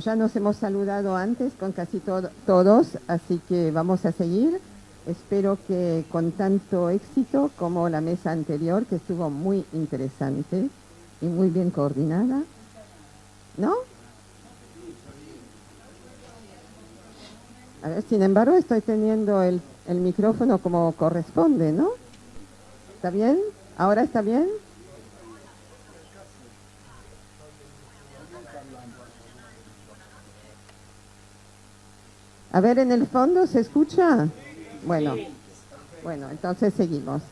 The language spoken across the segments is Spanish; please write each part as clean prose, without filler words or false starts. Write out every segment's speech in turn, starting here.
Ya nos hemos saludado antes con casi todos, así que vamos a seguir. Espero que con tanto éxito como la mesa anterior, que estuvo muy interesante y muy bien coordinada. ¿No? A ver, sin embargo, estoy teniendo el micrófono como corresponde, ¿no? ¿Está bien? ¿Ahora está bien? A ver, en el fondo, ¿se escucha? Bueno, entonces seguimos.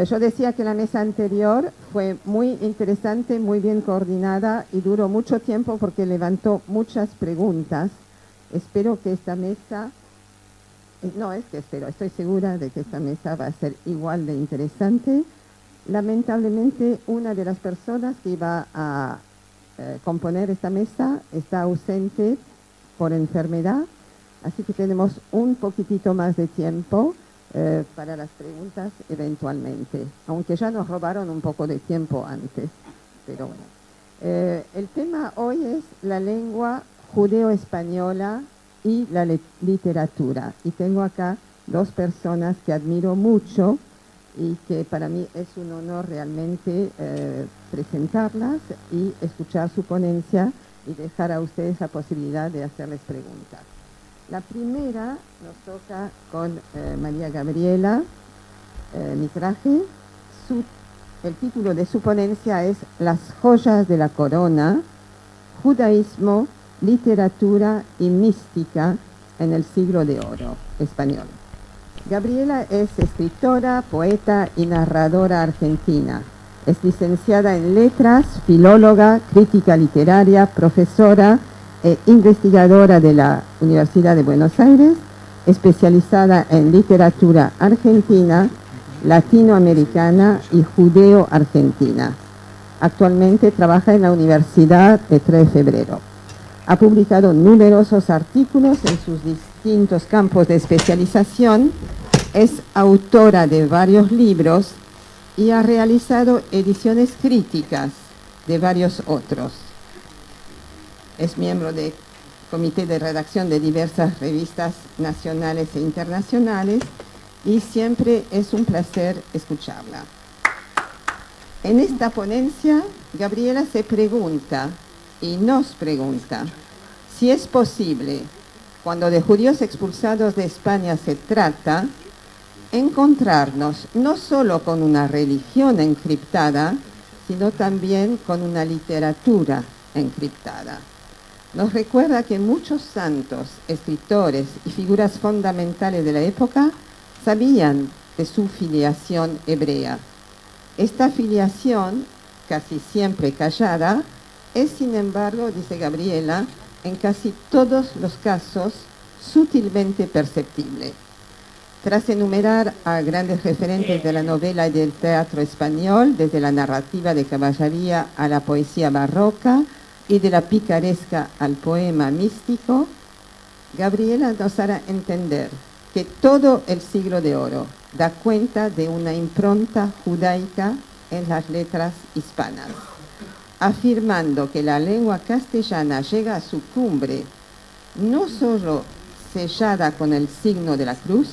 Yo decía que la mesa anterior fue muy interesante, muy bien coordinada y duró mucho tiempo porque levantó muchas preguntas. Espero que esta mesa, estoy segura de que esta mesa va a ser igual de interesante. Lamentablemente, una de las personas que iba a componer esta mesa está ausente por enfermedad, así que tenemos un poquitito más de tiempo para las preguntas eventualmente, aunque ya nos robaron un poco de tiempo antes, pero bueno. El tema hoy es la lengua judeo-española y la literatura, y tengo acá dos personas que admiro mucho y que para mí es un honor realmente presentarlas y escuchar su ponencia y dejar a ustedes la posibilidad de hacerles preguntas. La primera nos toca con María Gabriela Mizrahi. El título de su ponencia es Las joyas de la corona, judaísmo, literatura y mística en el siglo de oro español. Gabriela es escritora, poeta y narradora argentina. Es licenciada en letras, filóloga, crítica literaria, profesora e investigadora de la Universidad de Buenos Aires, especializada en literatura argentina, latinoamericana y judeo-argentina. Actualmente trabaja en la Universidad de 3 de Febrero. Ha publicado numerosos artículos en sus distintos campos de especialización, es autora de varios libros y ha realizado ediciones críticas de varios otros. Es miembro del comité de redacción de diversas revistas nacionales e internacionales y siempre es un placer escucharla. En esta ponencia, Gabriela se pregunta y nos pregunta si es posible, cuando de judíos expulsados de España se trata, encontrarnos no solo con una religión encriptada, sino también con una literatura encriptada. Nos recuerda que muchos santos, escritores y figuras fundamentales de la época sabían de su filiación hebrea. Esta filiación, casi siempre callada, es sin embargo, dice Gabriela, en casi todos los casos sutilmente perceptible. Tras enumerar a grandes referentes de la novela y del teatro español, desde la narrativa de caballería a la poesía barroca y de la picaresca al poema místico, Gabriela nos hará entender que todo el siglo de oro da cuenta de una impronta judaica en las letras hispanas, afirmando que la lengua castellana llega a su cumbre no solo sellada con el signo de la cruz,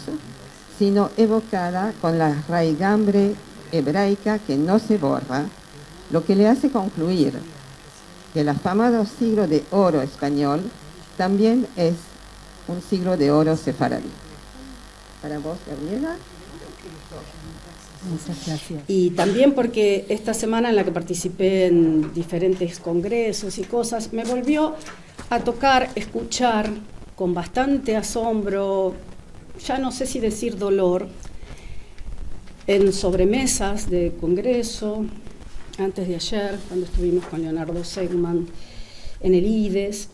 sino evocada con la raigambre hebraica que no se borra, lo que le hace concluir que el afamado siglo de oro español también es un siglo de oro sefaradí. Para vos, Gabriela. Muchas gracias. Y también porque esta semana en la que participé en diferentes congresos y cosas, me volvió a tocar escuchar con bastante asombro, ya no sé si decir dolor, en sobremesas de congreso, antes de ayer, cuando estuvimos con Leonardo Segman en el IDES,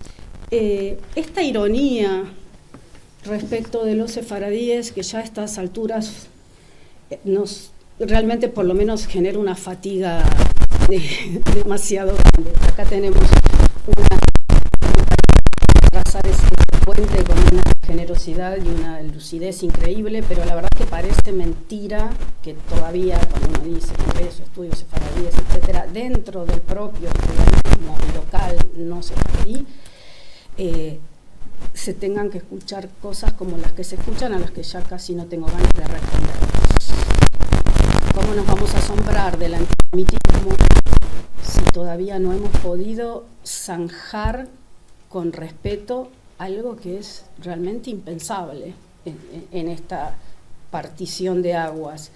esta ironía respecto de los sefaradíes, que ya a estas alturas nos realmente por lo menos genera una fatiga demasiado grande. Acá tenemos trazar este puente con una generosidad y una lucidez increíble, pero la verdad que parece mentira que todavía cuando uno dice congreso, estudios sefaradíes, etcétera, dentro del propio judaísmo local no sefaradí, se tengan que escuchar cosas como las que se escuchan, a las que ya casi no tengo ganas de responder. ¿Cómo nos vamos a asombrar del antisemitismo si todavía no hemos podido zanjar con respeto algo que es realmente impensable en esta partición de aguas?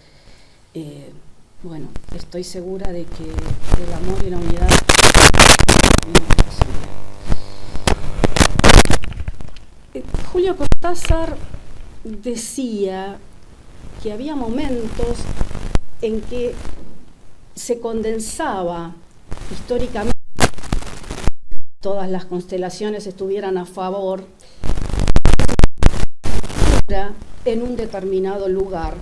Bueno, estoy segura de que el amor y la unidad es posible. Julio Cortázar decía que había momentos en que se condensaba históricamente, todas las constelaciones estuvieran a favor, en un determinado lugar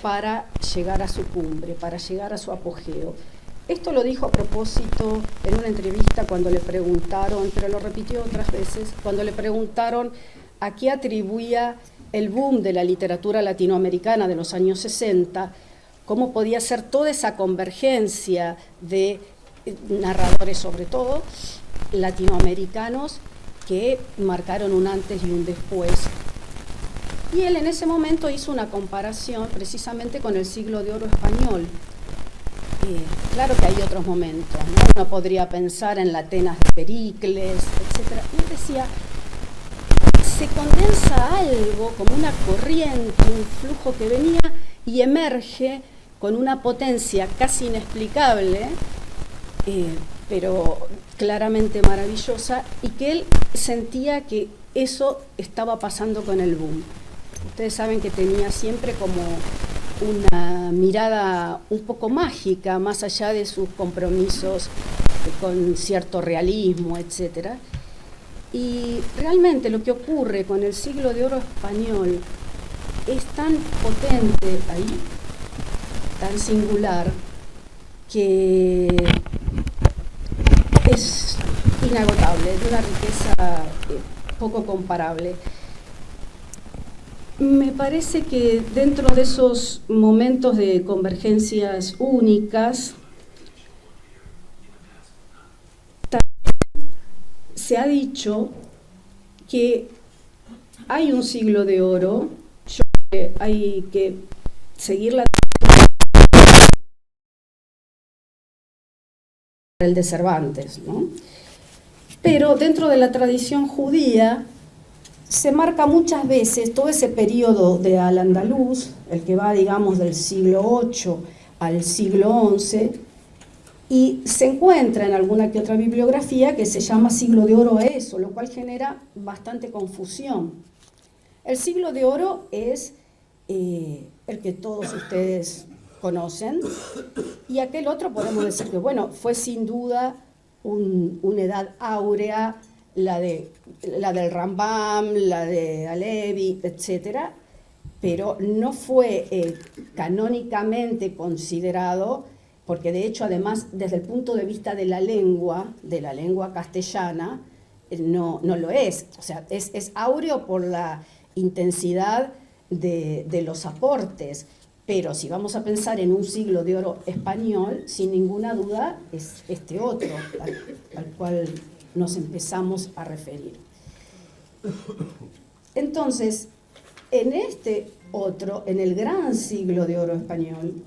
para llegar a su cumbre, para llegar a su apogeo. Esto lo dijo a propósito en una entrevista cuando le preguntaron, pero lo repitió otras veces, cuando le preguntaron a qué atribuía el boom de la literatura latinoamericana de los años 60, cómo podía ser toda esa convergencia de narradores, sobre todo latinoamericanos, que marcaron un antes y un después. Y él en ese momento hizo una comparación precisamente con el siglo de oro español. Claro que hay otros momentos, ¿no? Uno podría pensar en la Atenas de Pericles, etc. Y él decía, se condensa algo como una corriente, un flujo que venía y emerge con una potencia casi inexplicable, pero claramente maravillosa, y que él sentía que eso estaba pasando con el boom. Ustedes saben que tenía siempre como una mirada un poco mágica, más allá de sus compromisos con cierto realismo, etc. Y realmente lo que ocurre con el siglo de oro español es tan potente ahí, tan singular, que es inagotable, de una riqueza poco comparable. Me parece que dentro de esos momentos de convergencias únicas, se ha dicho que hay un siglo de oro, hay que seguir el de Cervantes, ¿no? Pero dentro de la tradición judía se marca muchas veces todo ese periodo de Al-Andalus, el que va, digamos, del siglo VIII al siglo XI, y se encuentra en alguna que otra bibliografía que se llama siglo de oro a eso, lo cual genera bastante confusión. El siglo de oro es el que todos ustedes conocen, y aquel otro podemos decir que, bueno, fue sin duda una edad áurea, la del Rambam, la de Alevi, etc., pero no fue canónicamente considerado, porque de hecho, además, desde el punto de vista de la lengua castellana, no lo es. O sea, es áureo por la intensidad de los aportes, pero si vamos a pensar en un siglo de oro español, sin ninguna duda es este otro al cual nos empezamos a referir. Entonces, en este otro, en el gran siglo de oro español,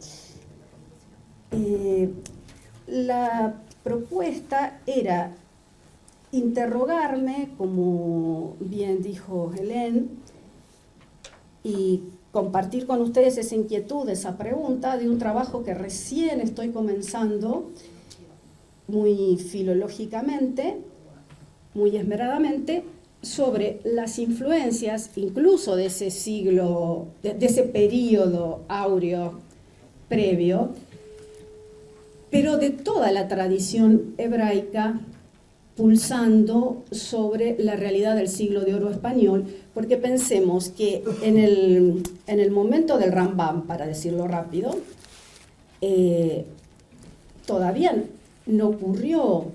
la propuesta era interrogarme, como bien dijo Hélène, y compartir con ustedes esa inquietud, esa pregunta de un trabajo que recién estoy comenzando, muy filológicamente, muy esmeradamente, sobre las influencias, incluso de ese siglo, de ese periodo áureo previo, pero de toda la tradición hebraica, pulsando sobre la realidad del siglo de oro español, porque pensemos que en el momento del Rambam, para decirlo rápido, todavía no ocurrió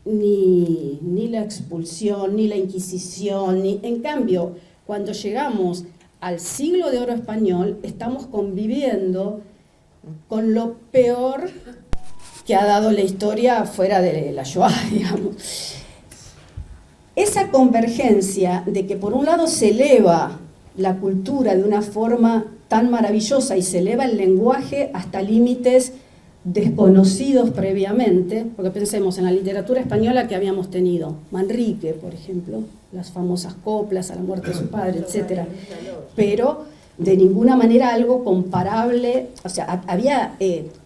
ni la expulsión, ni la Inquisición, en cambio, cuando llegamos al siglo de oro español, estamos conviviendo con lo peor que ha dado la historia fuera de la Shoah, digamos. esa convergencia de que por un lado se eleva la cultura de una forma tan maravillosa y se eleva el lenguaje hasta límites desconocidos previamente, porque pensemos en la literatura española que habíamos tenido, Manrique, por ejemplo, las famosas coplas a la muerte de su padre, etc. Pero de ninguna manera algo comparable, o sea, había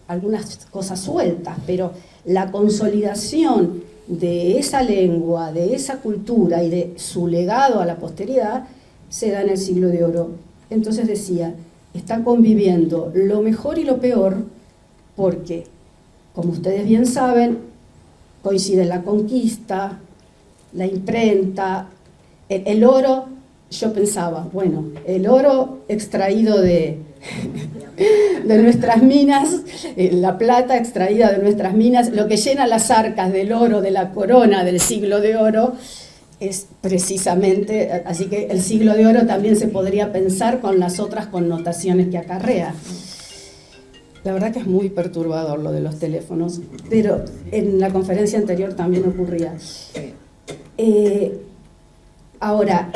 algunas cosas sueltas, pero la consolidación de esa lengua, de esa cultura y de su legado a la posteridad se da en el Siglo de Oro. Entonces decía, está conviviendo lo mejor y lo peor, porque, como ustedes bien saben, coincide la conquista, la imprenta, el oro. Yo pensaba, bueno, el oro extraído de nuestras minas, la plata extraída de nuestras minas, lo que llena las arcas del oro, de la corona del Siglo de Oro, es precisamente, así que el Siglo de Oro también se podría pensar con las otras connotaciones que acarrea. La verdad que es muy perturbador lo de los teléfonos, pero en la conferencia anterior también ocurría. Ahora,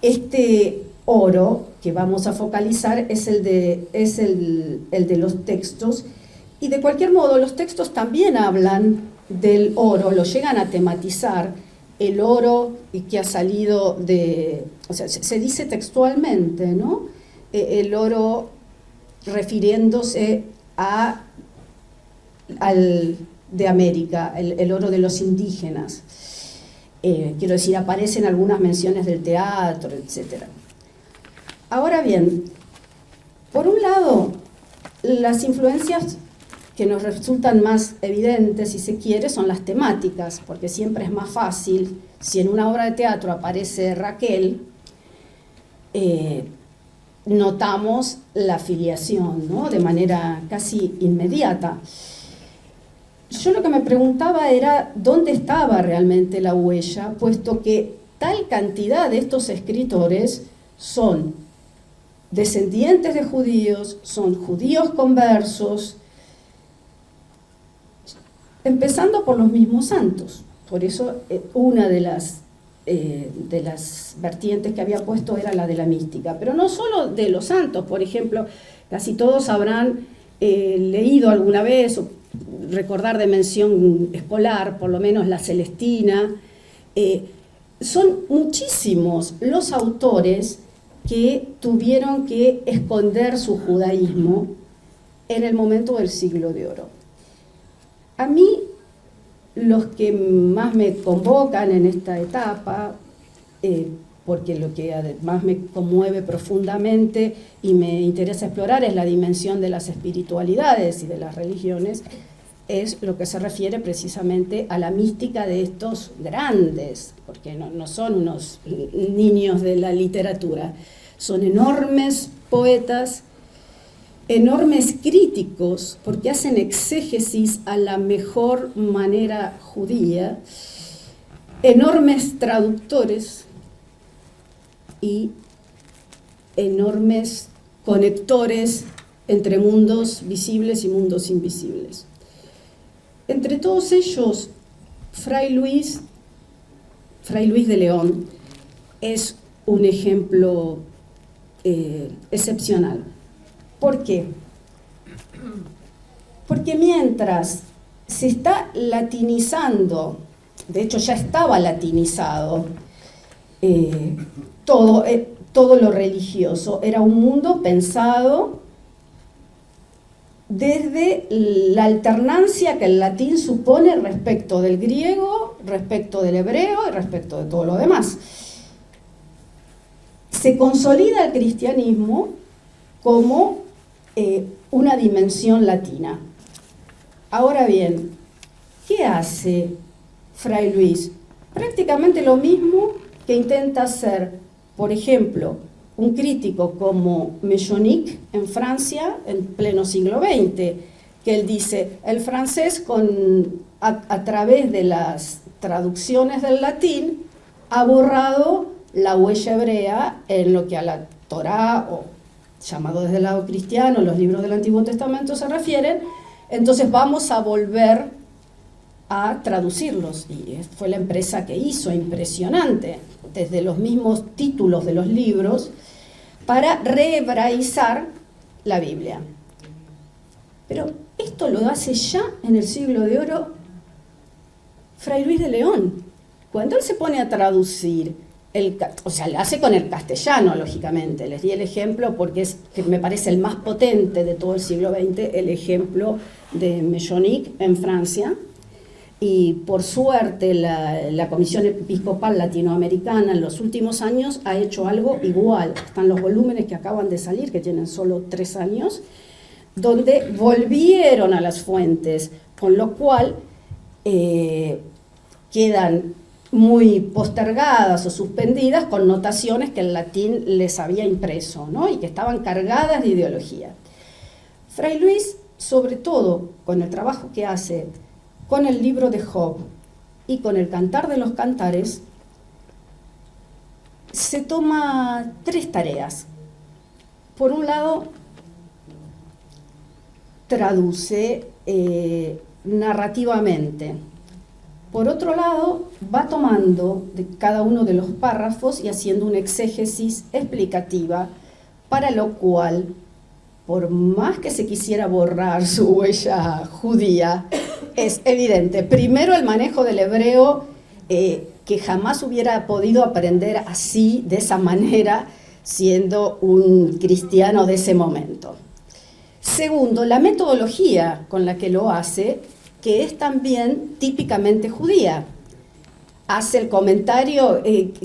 este oro que vamos a focalizar es el de los textos, y de cualquier modo los textos también hablan del oro, lo llegan a tematizar, el oro que ha salido de, o sea, se dice textualmente, ¿no? El oro refiriéndose de América, el oro de los indígenas. Quiero decir, aparecen algunas menciones del teatro, etc. Ahora bien, por un lado, las influencias que nos resultan más evidentes, si se quiere, son las temáticas, porque siempre es más fácil, si en una obra de teatro aparece Raquel, notamos la filiación, ¿no? De manera casi inmediata. Yo lo que me preguntaba era dónde estaba realmente la huella, puesto que tal cantidad de estos escritores son descendientes de judíos, son judíos conversos, empezando por los mismos santos. Por eso una de las vertientes que había puesto era la de la mística, pero no solo de los santos. Por ejemplo, casi todos habrán leído alguna vez o recordar de mención escolar, por lo menos la Celestina. Son muchísimos los autores que tuvieron que esconder su judaísmo en el momento del Siglo de Oro. A mí, los que más me convocan en esta etapa, porque lo que además me conmueve profundamente y me interesa explorar es la dimensión de las espiritualidades y de las religiones, es lo que se refiere precisamente a la mística de estos grandes, porque no son unos niños de la literatura, son enormes poetas, enormes críticos, porque hacen exégesis a la mejor manera judía, enormes traductores y enormes conectores entre mundos visibles y mundos invisibles. Entre todos ellos, Fray Luis de León es un ejemplo excepcional. ¿Por qué? Porque mientras se está latinizando, de hecho ya estaba latinizado, todo lo religioso, era un mundo pensado desde la alternancia que el latín supone respecto del griego, respecto del hebreo y respecto de todo lo demás. Se consolida el cristianismo como una dimensión latina. Ahora bien, ¿qué hace Fray Luis? Prácticamente lo mismo que intenta hacer, por ejemplo, un crítico como Mechonic en Francia en pleno siglo XX, que él dice, el francés a través de las traducciones del latín ha borrado la huella hebrea en lo que a la Torá, o llamado desde el lado cristiano, los libros del Antiguo Testamento se refieren. Entonces vamos a volver a traducirlos, y fue la empresa que hizo, impresionante, desde los mismos títulos de los libros, para rehebraizar la Biblia. Pero esto lo hace ya en el Siglo de Oro Fray Luis de León. Cuando él se pone a traducir, o sea, lo hace con el castellano, lógicamente. Les di el ejemplo porque que me parece el más potente de todo el siglo XX, el ejemplo de Mechonic en Francia. Y por suerte la Comisión Episcopal Latinoamericana en los últimos años ha hecho algo igual. Están los volúmenes que acaban de salir, que tienen solo 3 años, donde volvieron a las fuentes, con lo cual quedan muy postergadas o suspendidas con notaciones que el latín les había impreso, ¿no? Y que estaban cargadas de ideología. Fray Luis, sobre todo con el trabajo que hace con el libro de Job y con el Cantar de los Cantares, se toma 3 tareas. Por un lado, traduce narrativamente. Por otro lado, va tomando de cada uno de los párrafos y haciendo una exégesis explicativa, para lo cual, por más que se quisiera borrar su huella judía, es evidente. Primero, el manejo del hebreo, que jamás hubiera podido aprender así, de esa manera, siendo un cristiano de ese momento. Segundo, la metodología con la que lo hace, que es también típicamente judía. Hace el comentario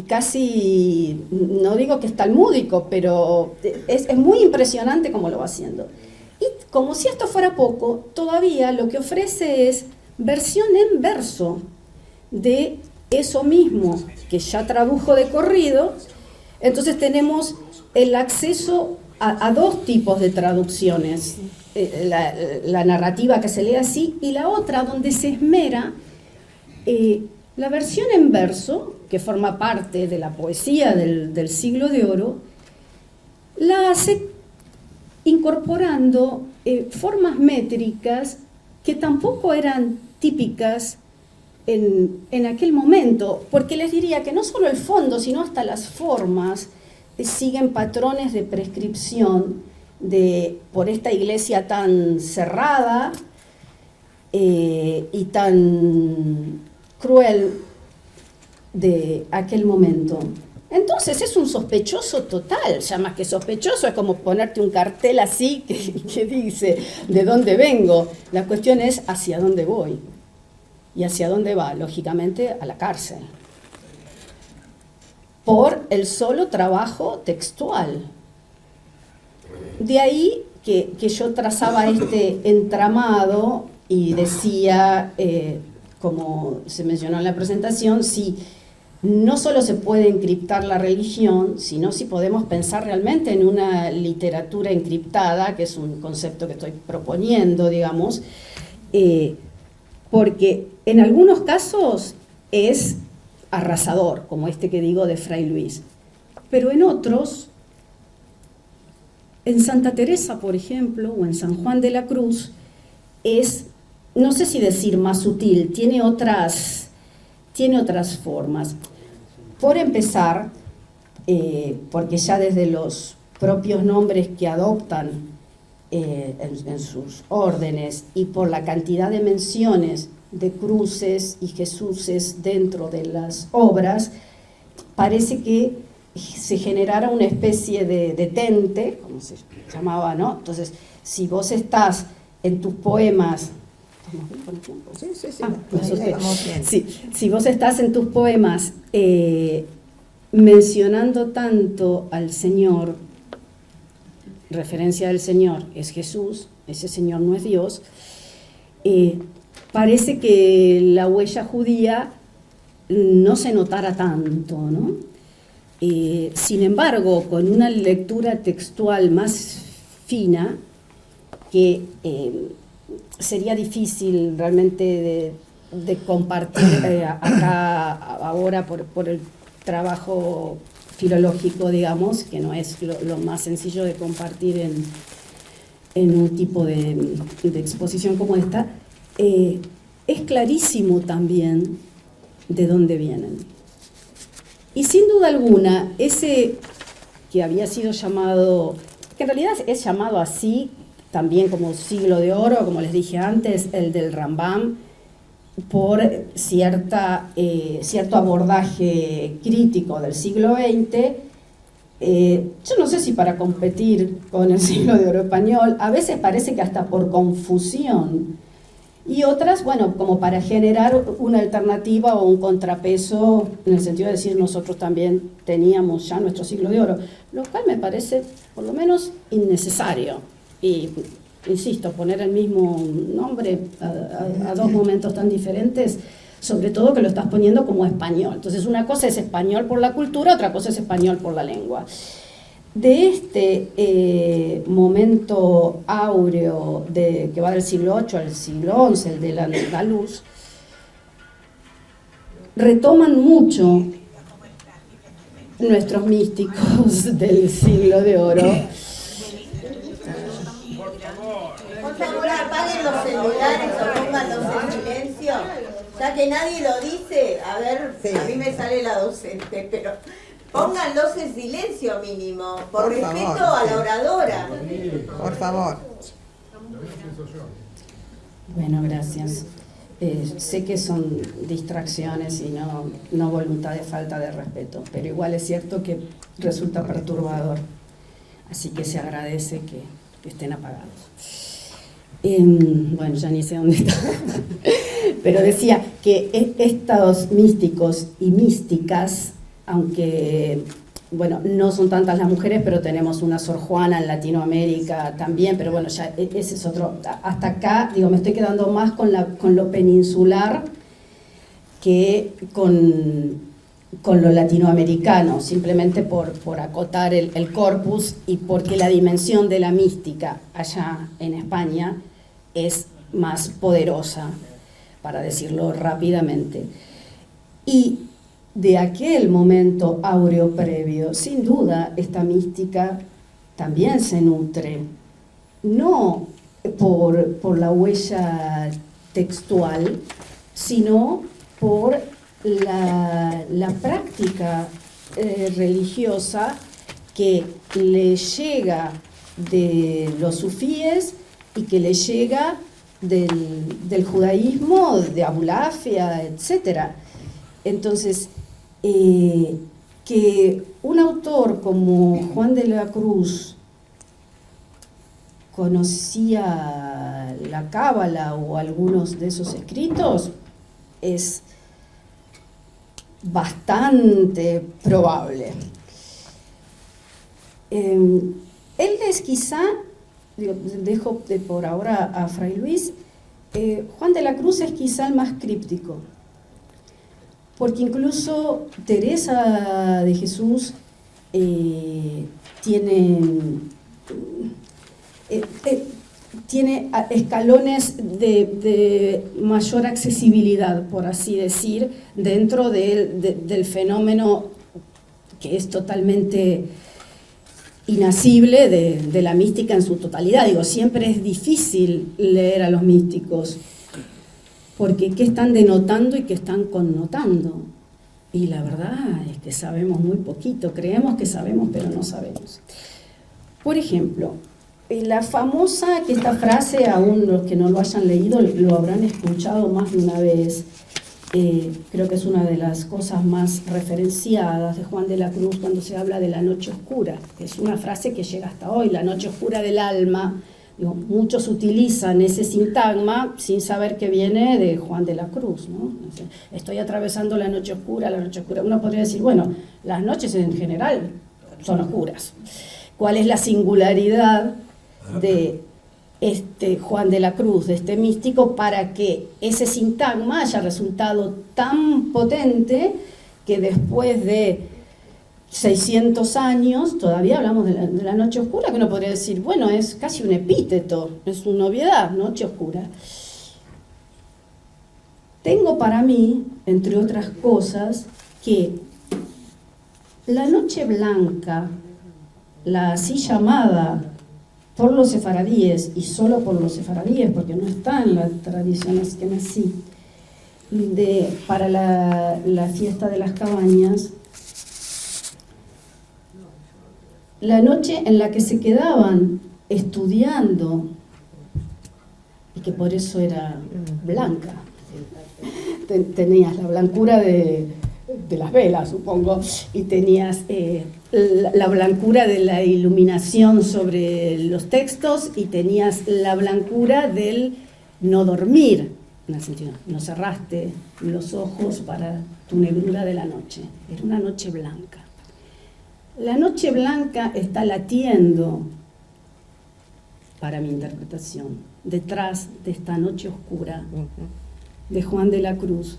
casi, no digo que es talmúdico, pero es muy impresionante cómo lo va haciendo. Y como si esto fuera poco, todavía lo que ofrece es versión en verso de eso mismo que ya tradujo de corrido. Entonces tenemos el acceso a 2 tipos de traducciones, la narrativa que se lee así, y la otra donde se esmera la versión en verso, que forma parte de la poesía del Siglo de Oro, la hace incorporando formas métricas que tampoco eran típicas en aquel momento, porque les diría que no solo el fondo, sino hasta las formas siguen patrones de prescripción por esta iglesia tan cerrada y tan cruel de aquel momento. Entonces es un sospechoso total, ya más que sospechoso, es como ponerte un cartel así que dice ¿de dónde vengo? La cuestión es hacia dónde voy. ¿Y hacia dónde va? Lógicamente a la cárcel. Por el solo trabajo textual. De ahí que yo trazaba este entramado y decía, como se mencionó en la presentación, si no solo se puede encriptar la religión, sino si podemos pensar realmente en una literatura encriptada, que es un concepto que estoy proponiendo, digamos, porque en algunos casos es arrasador, como este que digo de Fray Luis, pero en otros, en Santa Teresa, por ejemplo, o en San Juan de la Cruz, es, no sé si decir más sutil, tiene otras formas. Por empezar, porque ya desde los propios nombres que adoptan en sus órdenes y por la cantidad de menciones de cruces y Jesuses dentro de las obras, parece que se generara una especie de tente, como se llamaba, ¿no? Entonces, si vos estás en tus poemas... Si vos estás en tus poemas mencionando tanto al Señor, referencia del Señor es Jesús, ese Señor no es Dios, parece que la huella judía no se notara tanto, ¿no? Sin embargo, con una lectura textual más fina, que sería difícil realmente de compartir acá ahora por el trabajo filológico, digamos, que no es lo más sencillo de compartir en un tipo de exposición como esta, es clarísimo también de dónde vienen. Y sin duda alguna, ese que había sido llamado, que en realidad es llamado así también como siglo de oro, como les dije antes, el del Rambam, por cierto abordaje crítico del siglo XX, yo no sé si para competir con el siglo de oro español, a veces parece que hasta por confusión, y otras, bueno, como para generar una alternativa o un contrapeso, en el sentido de decir nosotros también teníamos ya nuestro siglo de oro, lo cual me parece por lo menos innecesario. Y insisto, poner el mismo nombre a dos momentos tan diferentes, sobre todo que lo estás poniendo como español. Entonces una cosa es español por la cultura, otra cosa es español por la lengua. De este momento áureo que va del siglo VIII al siglo XI, el del andaluz, retoman mucho nuestros místicos del siglo de oro. Por favor, apaguen los celulares o pónganlos en silencio. Ya que nadie lo dice, a ver, sí. A mí me sale la docente, pero pónganlos en silencio mínimo, por respeto favor, a la oradora. Por favor. Bueno, gracias. Sé que son distracciones y no voluntad de falta de respeto, pero igual es cierto que resulta perturbador. Así que se agradece que estén apagados. Bueno, ya ni sé dónde está, pero decía que estos místicos y místicas, aunque, bueno, no son tantas las mujeres, pero tenemos una Sor Juana en Latinoamérica también, pero bueno, ya ese es otro, hasta acá, digo, me estoy quedando más con lo peninsular que con lo latinoamericano, simplemente por acotar el corpus y porque la dimensión de la mística allá en España es más poderosa, para decirlo rápidamente. Y de aquel momento áureo previo, sin duda, esta mística también se nutre, no por la huella textual, sino por la práctica religiosa que le llega de los sufíes y que le llega del judaísmo, de Abulafia, etc. Entonces, que un autor como Juan de la Cruz conocía la Cábala o algunos de esos escritos es bastante probable. Él es quizá, dejo por ahora a Fray Luis, Juan de la Cruz es quizá el más críptico, porque incluso Teresa de Jesús tiene escalones de mayor accesibilidad, por así decir, dentro del fenómeno que es totalmente inasible de la mística en su totalidad. Digo, siempre es difícil leer a los místicos, porque ¿qué están denotando y qué están connotando? Y la verdad es que sabemos muy poquito, creemos que sabemos, pero no sabemos. Por ejemplo, la famosa, que esta frase, aún los que no lo hayan leído lo habrán escuchado más de una vez, creo que es una de las cosas más referenciadas de Juan de la Cruz cuando se habla de la noche oscura, que es una frase que llega hasta hoy, la noche oscura del alma. Digo, muchos utilizan ese sintagma sin saber que viene de Juan de la Cruz, ¿no? Estoy atravesando la noche oscura, la noche oscura. Uno podría decir, bueno, las noches en general son oscuras. ¿Cuál es la singularidad de Juan de la Cruz, de este místico, para que ese sintagma haya resultado tan potente que después de 600 años todavía hablamos de la noche oscura, que uno podría decir, bueno, es casi un epíteto, es una obviedad, noche oscura? Tengo para mí, entre otras cosas, que la noche blanca, la así llamada por los sefaradíes, y solo por los sefaradíes, porque no está en la tradición askenazí, para la fiesta de las cabañas, la noche en la que se quedaban estudiando, y que por eso era blanca. Tenías la blancura de las velas, supongo, y tenías la blancura de la iluminación sobre los textos, y tenías la blancura del no dormir, en el sentido, no cerraste los ojos para tu negrura de la noche. Era una noche blanca. La noche blanca está latiendo, para mi interpretación, detrás de esta noche oscura de Juan de la Cruz,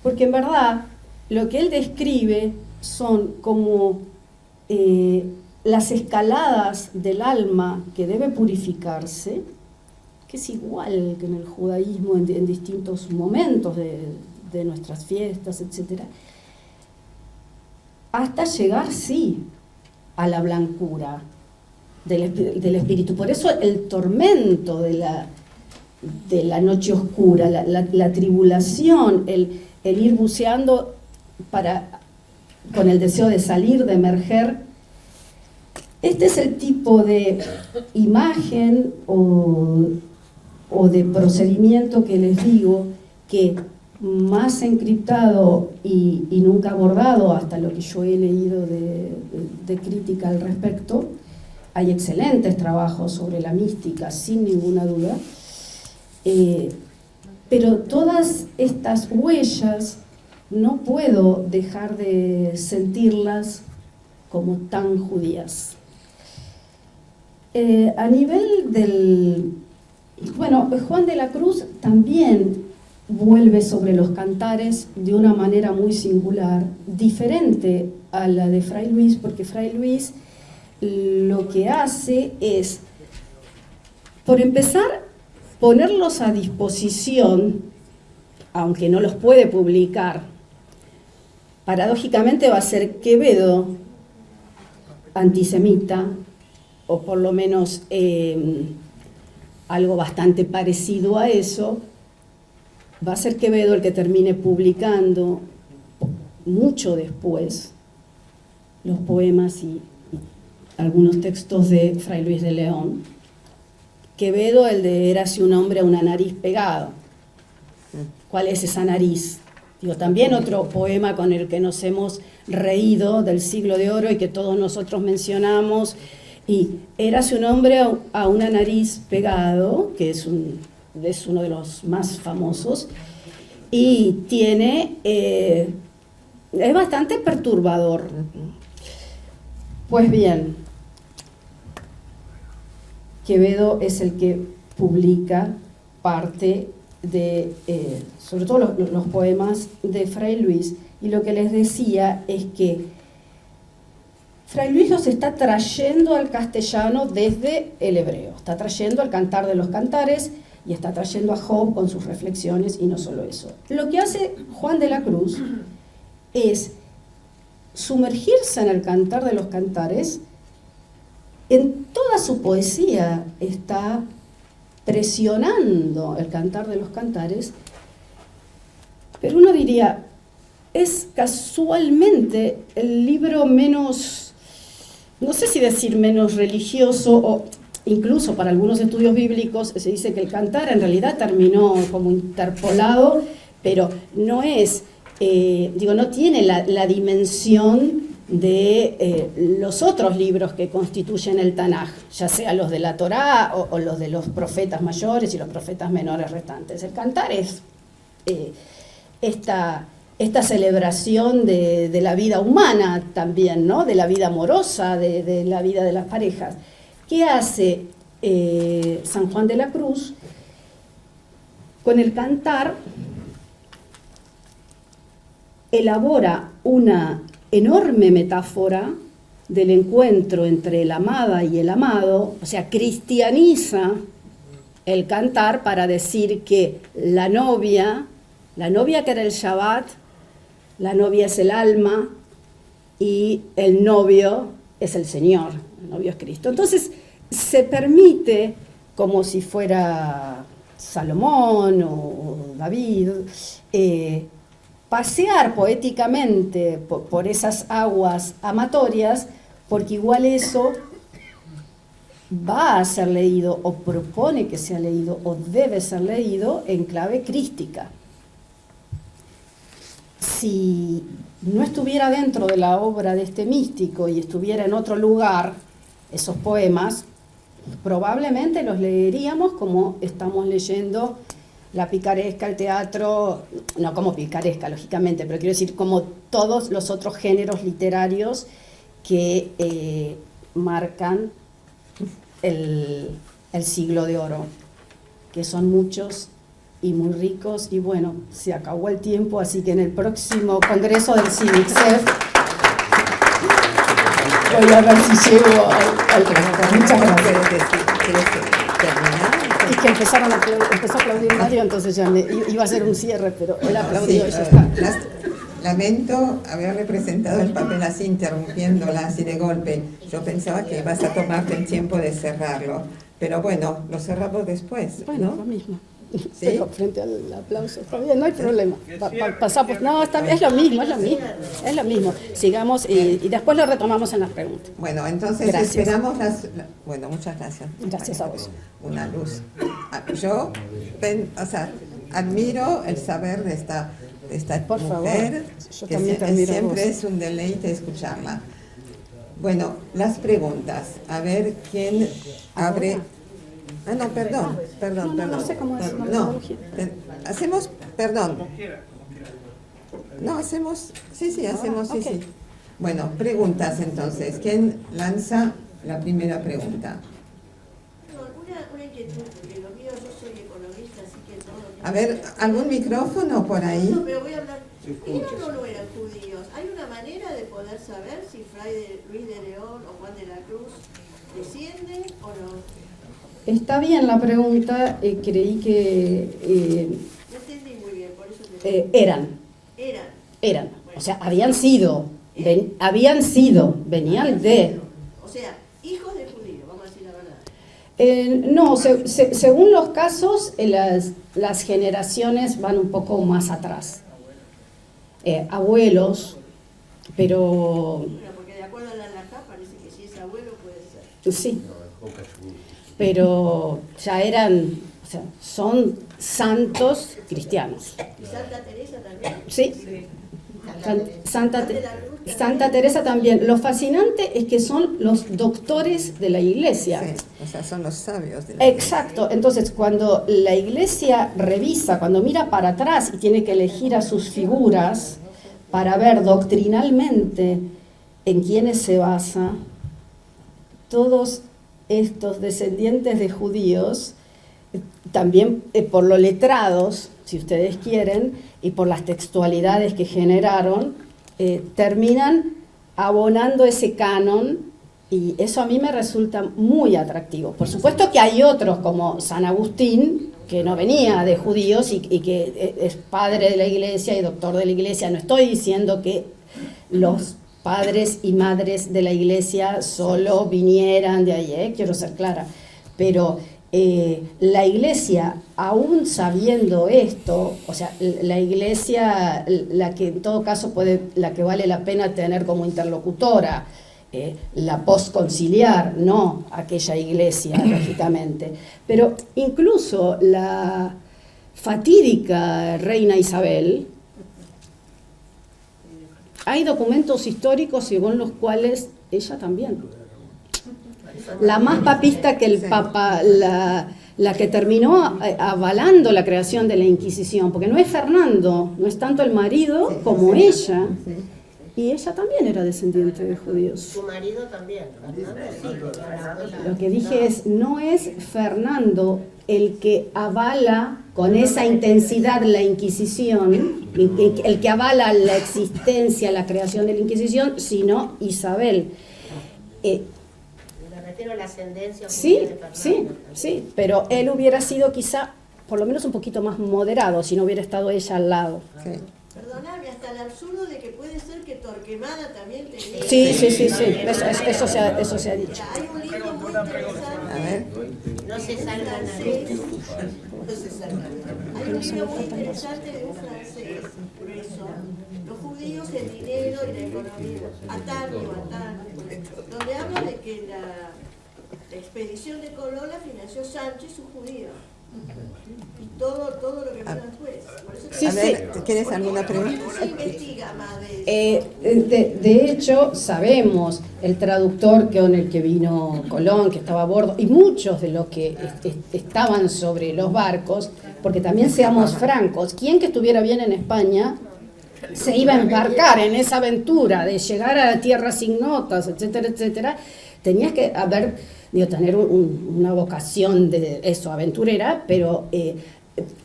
porque en verdad lo que él describe son como las escaladas del alma que debe purificarse, que es igual que en el judaísmo en distintos momentos de nuestras fiestas, etc., hasta llegar, sí, a la blancura del espíritu. Por eso el tormento de la noche oscura, la tribulación, el ir buceando con el deseo de salir, de emerger. Este es el tipo de imagen o de procedimiento que les digo que más encriptado y nunca abordado, hasta lo que yo he leído de crítica al respecto. Hay excelentes trabajos sobre la mística, sin ninguna duda, pero todas estas huellas no puedo dejar de sentirlas como tan judías. A nivel bueno, Juan de la Cruz también vuelve sobre los cantares de una manera muy singular, diferente a la de Fray Luis, porque Fray Luis lo que hace es, por empezar, ponerlos a disposición, aunque no los puede publicar. Paradójicamente va a ser Quevedo antisemita, o por lo menos algo bastante parecido a eso. Va a ser Quevedo el que termine publicando mucho después los poemas y algunos textos de Fray Luis de León. Quevedo, el de Érase un hombre a una nariz pegado. ¿Cuál es esa nariz? Digo, también otro poema con el que nos hemos reído del Siglo de Oro y que todos nosotros mencionamos. Y Érase un hombre a una nariz pegado, que es uno de los más famosos, y tiene, es bastante perturbador. Pues bien, Quevedo es el que publica parte de, sobre todo los poemas de Fray Luis, y lo que les decía es que Fray Luis los está trayendo al castellano desde el hebreo, está trayendo al Cantar de los Cantares y está trayendo a Job con sus reflexiones, y no solo eso. Lo que hace Juan de la Cruz es sumergirse en el Cantar de los Cantares. En toda su poesía está presionando el Cantar de los Cantares, pero uno diría, es casualmente el libro menos, no sé si decir menos religioso, o incluso para algunos estudios bíblicos se dice que el Cantar en realidad terminó como interpolado, pero no es, no tiene la dimensión de los otros libros que constituyen el Tanaj, ya sea los de la Torá o los de los profetas mayores y los profetas menores restantes. El Cantar es esta celebración de la vida humana también, ¿no? De la vida amorosa, de la vida de las parejas. ¿Qué hace San Juan de la Cruz? Con el Cantar elabora una enorme metáfora del encuentro entre la amada y el amado, o sea, cristianiza el Cantar para decir que la novia que era el Shabbat, la novia es el alma y el novio es el Señor, el novio es Cristo. Entonces se permite, como si fuera Salomón o David, pasear poéticamente por esas aguas amatorias, porque igual eso va a ser leído o propone que sea leído o debe ser leído en clave crística. Si no estuviera dentro de la obra de este místico y estuviera en otro lugar, esos poemas, probablemente los leeríamos como estamos leyendo la picaresca, el teatro, no como picaresca, lógicamente, pero quiero decir como todos los otros géneros literarios que marcan el siglo de oro, que son muchos y muy ricos, y bueno, se acabó el tiempo, así que en el próximo congreso del CIVICEF voy a ver si llego al resto. Muchas gracias. Y que empezó a aplaudir Mario, entonces ya iba a hacer un cierre, pero él aplaudió y ya está. Lamento haber representado el papel así, interrumpiéndola así de golpe. Yo pensaba que ibas a tomarte el tiempo de cerrarlo, pero bueno, lo cerramos después, bueno, ¿no? lo mismo. ¿Sí? Pero frente al aplauso, está bien, no hay problema. Pasamos, no, está bien, es lo mismo. Sigamos y después lo retomamos en las preguntas. Bueno, entonces Gracias. Esperamos bueno, muchas gracias. Gracias a vos. Una luz. Yo, admiro el saber de esta Por favor, mujer, yo que también te admiro a siempre vos. es un deleite escucharla. Bueno, las preguntas. A ver quién abre. Ah, no, perdón. No sé cómo es la No, metodología. hacemos, perdón. No, hacemos, hacemos, ok. sí. Bueno, preguntas entonces. ¿Quién lanza la primera pregunta? Una inquietud, porque lo mío, yo soy economista, así que todo lo que... A ver, ¿algún micrófono por ahí? No, pero voy a hablar. ¿Eran o no eran judíos? ¿Hay una manera de poder saber si Fray Luis de León o Juan de la Cruz descienden o no? Está bien la pregunta, creí que No entendí muy bien, por eso te eran, Eran. o sea, habían sido, venían de. O sea, hijos de judíos, vamos a decir la verdad. No, según los casos, las generaciones van un poco más atrás. Abuelos, pero Bueno, porque de acuerdo a la halajá parece que si es abuelo puede ser. sí, pero ya eran, o sea, son santos cristianos. ¿Y Santa Teresa también? Sí, Santa Teresa también. Lo fascinante es que son los doctores de la Iglesia. Sí, o sea, son los sabios de la Exacto, entonces cuando la Iglesia revisa, cuando mira para atrás y tiene que elegir a sus figuras para ver doctrinalmente en quiénes se basa, todos estos descendientes de judíos, también por lo letrados, si ustedes quieren, y por las textualidades que generaron, terminan abonando ese canon, y eso a mí me resulta muy atractivo. Por supuesto que hay otros como San Agustín, que no venía de judíos y que es padre de la Iglesia y doctor de la Iglesia. No estoy diciendo que los padres y madres de la Iglesia solo vinieran de ahí, quiero ser clara, pero la Iglesia, aún sabiendo esto, o sea, la Iglesia, la que en todo caso la que vale la pena tener como interlocutora, la postconciliar, no aquella Iglesia, lógicamente, pero incluso la fatídica reina Isabel, hay documentos históricos según los cuales ella también, la más papista que el Papa, la que terminó avalando la creación de la Inquisición, porque no es Fernando, no es tanto el marido como ella, y ella también era descendiente de judíos. Su marido también. Lo que dije es, no es Fernando el que avala con esa intensidad la Inquisición, el que avala la existencia, la creación de la Inquisición, sino Isabel. Me refiero a la ascendencia. Sí, pero él hubiera sido quizá, por lo menos un poquito más moderado, si no hubiera estado ella al lado. Sí. Perdóname, hasta el absurdo de que puede ser que Torquemada también tenía... Sí, eso se ha dicho. Hay un libro muy interesante. A ver. No se salva nadie. Hay un libro muy interesante de un francés preso, Los judíos, el dinero y la economía, Atán, donde habla de que la expedición de Colón la financió Sánchez, un judío. Y todo lo que vino después. Por eso Sí, A ver, sí. ¿tienes alguna pregunta? se investiga más de eso. De hecho, sabemos el traductor con el que vino Colón, que estaba a bordo, y muchos de los que estaban sobre los barcos, porque también seamos francos, quien que estuviera bien en España se iba a embarcar en esa aventura de llegar a tierras ignotas, etcétera, etcétera. Tenías que tener una vocación de eso, aventurera, pero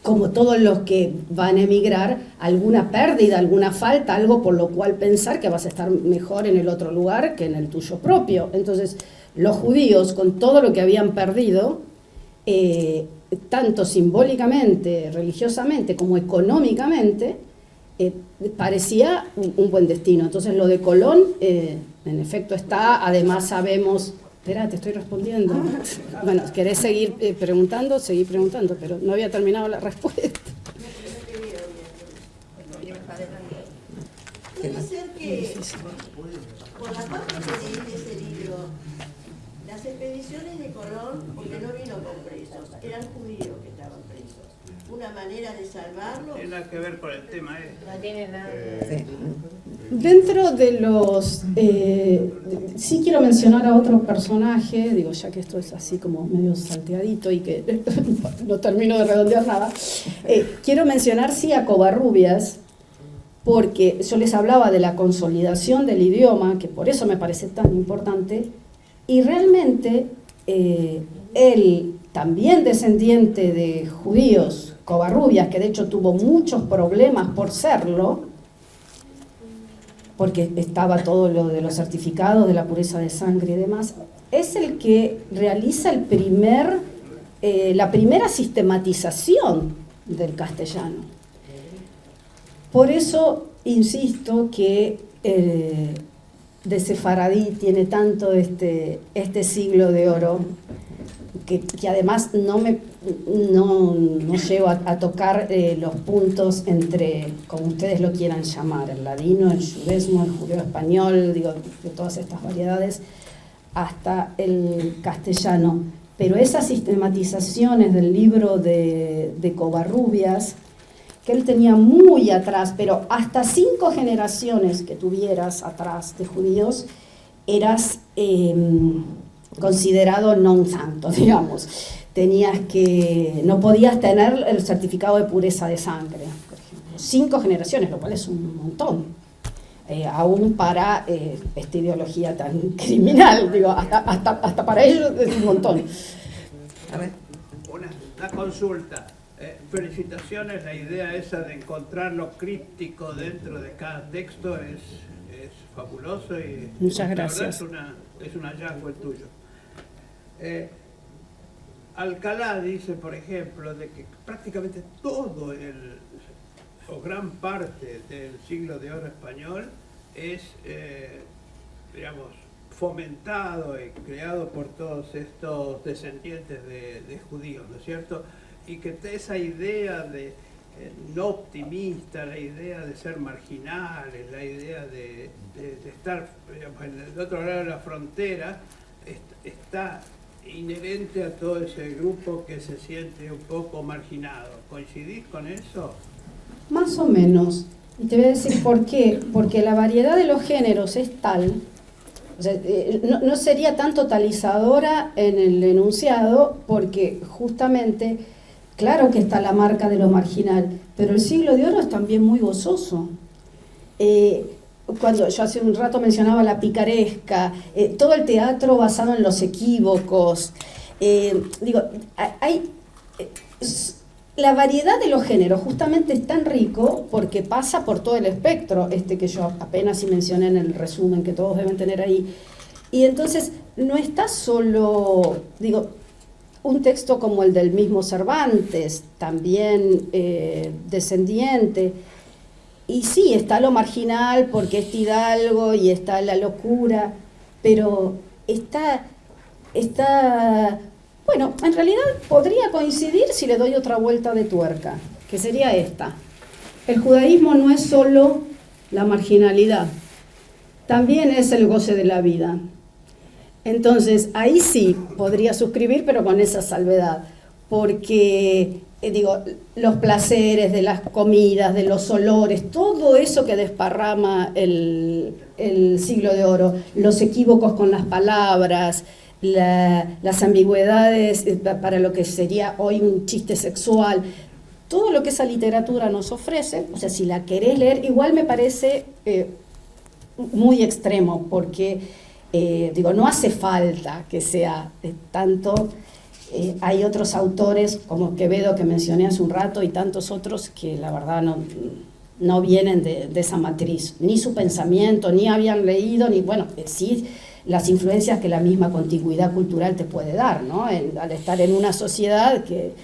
como todos los que van a emigrar, alguna pérdida, alguna falta, algo por lo cual pensar que vas a estar mejor en el otro lugar que en el tuyo propio. Entonces, los judíos, con todo lo que habían perdido, tanto simbólicamente, religiosamente, como económicamente, parecía un buen destino. Entonces, lo de Colón, en efecto está, además sabemos... Espera, te estoy respondiendo. Bueno, ¿querés seguir preguntando? Seguí preguntando, pero no había terminado la respuesta. Puede ser que, por la parte que leí de ese libro, las expediciones de Colón, porque no vino con presos, eran judíos que estaban presos. Una manera de salvarlos. Tiene nada que ver con el tema este. No tiene nada. Sí. Dentro de los... sí quiero mencionar a otro personaje, digo, ya que esto es así como medio salteadito y que no termino de redondear nada, quiero mencionar sí a Covarrubias, porque yo les hablaba de la consolidación del idioma, que por eso me parece tan importante, y realmente él, también descendiente de judíos, Covarrubias, que de hecho tuvo muchos problemas por serlo, porque estaba todo lo de los certificados de la pureza de sangre y demás, es el que realiza la primera sistematización del castellano. Por eso insisto que de Sefaradí tiene tanto este siglo de oro, que además no llego a tocar los puntos entre, como ustedes lo quieran llamar, el ladino, el judesmo, el judeo-español, digo, de todas estas variedades, hasta el castellano. Pero esas sistematizaciones del libro de Covarrubias, que él tenía muy atrás, pero hasta 5 generaciones que tuvieras atrás de judíos, eras... considerado non santo, digamos. No podías tener el certificado de pureza de sangre, por ejemplo. 5 generaciones, lo cual es un montón. Aún para esta ideología tan criminal, digo, hasta para ellos es un montón. A ver. Una consulta. Felicitaciones, la idea esa de encontrar lo críptico dentro de cada texto es fabuloso y muchas la gracias. verdad es un hallazgo el tuyo. Alcalá dice, por ejemplo, de que prácticamente todo o gran parte del siglo de oro español es, digamos, fomentado y creado por todos estos descendientes de judíos, ¿no es cierto? Y que esa idea de no optimista, la idea de ser marginales, la idea de estar, digamos, en el otro lado de la frontera, está inherente a todo ese grupo que se siente un poco marginado. ¿Coincidís con eso? Más o menos. Y te voy a decir por qué. Porque la variedad de los géneros es tal, o sea, no sería tan totalizadora en el enunciado, porque justamente, claro que está la marca de lo marginal, pero el siglo de oro es también muy gozoso. Cuando yo hace un rato mencionaba la picaresca, todo el teatro basado en los equívocos, la variedad de los géneros justamente es tan rico porque pasa por todo el espectro, que yo apenas sí mencioné en el resumen que todos deben tener ahí. Y entonces no está solo, un texto como el del mismo Cervantes, también descendiente. Y sí, está lo marginal porque es Hidalgo y está la locura, pero está Bueno, en realidad podría coincidir si le doy otra vuelta de tuerca, que sería esta. El judaísmo no es solo la marginalidad, también es el goce de la vida. Entonces, ahí sí podría suscribir, pero con esa salvedad, porque, digo, los placeres de las comidas, de los olores, todo eso que desparrama el siglo de oro, los equívocos con las palabras, las ambigüedades para lo que sería hoy un chiste sexual, todo lo que esa literatura nos ofrece, o sea, si la querés leer, igual me parece muy extremo, porque, digo, no hace falta que sea tanto. Hay otros autores, como Quevedo, que mencioné hace un rato, y tantos otros que la verdad no vienen de esa matriz, ni su pensamiento, ni habían leído, ni, bueno, sí, las influencias que la misma contigüidad cultural te puede dar, ¿no? Al estar en una sociedad que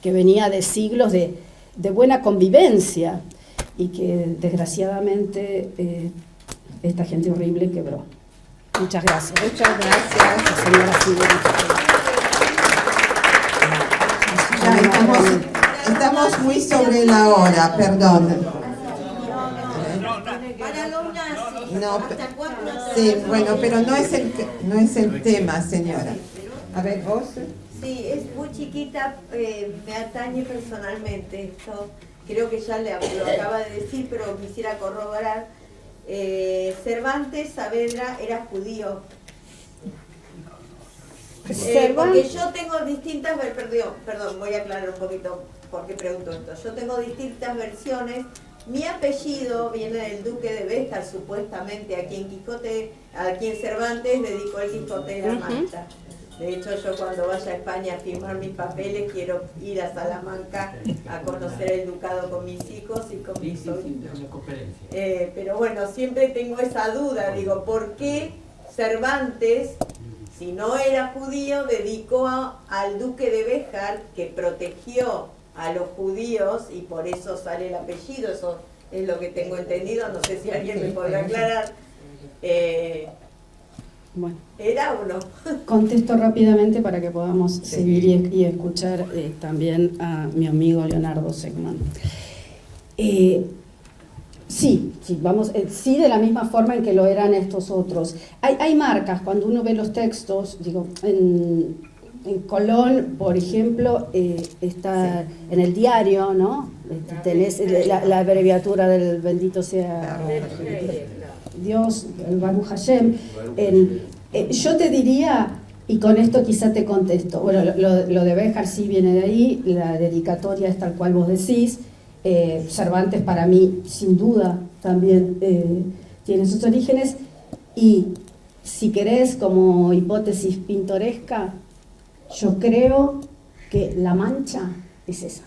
venía de siglos de buena convivencia y que desgraciadamente esta gente horrible quebró. Muchas gracias. Muchas gracias. Señora Silvia. Ya estamos muy sobre la hora, perdón. Para los nazis, No, hasta 4 sí, bueno, pero no es el tema, señora. A ver, vos. Sí, es muy chiquita, me atañe personalmente esto. Creo que ya lo acaba de decir, pero quisiera corroborar. Cervantes Saavedra era judío. Porque yo tengo distintas, perdón, voy a aclarar un poquito por qué pregunto esto. Yo tengo distintas versiones. Mi apellido viene del duque de Béjar, supuestamente, a quien Cervantes dedicó el Quijote de la Mancha. De hecho, yo cuando vaya a España a firmar mis papeles, quiero ir a Salamanca a conocer el ducado con mis hijos y con mis sobrinos. Pero bueno, siempre tengo esa duda, digo, ¿por qué Cervantes, si no era judío, dedicó al duque de Béjar, que protegió a los judíos y por eso sale el apellido? Eso es lo que tengo entendido, no sé si alguien me podrá aclarar. Bueno, ¿Era o no? contesto rápidamente para que podamos seguir y escuchar también a mi amigo Leonardo Segman. Sí, vamos, sí, de la misma forma en que lo eran estos otros. Hay marcas, cuando uno ve los textos, digo, en Colón, por ejemplo, está en el diario, ¿no? Tenés la abreviatura del bendito sea Dios, el Baruch Hashem. Yo te diría, y con esto quizá te contesto, bueno, lo de Béjar sí viene de ahí, la dedicatoria es tal cual vos decís. Cervantes para mí, sin duda, también tiene sus orígenes, y si querés, como hipótesis pintoresca, yo creo que La Mancha es esa.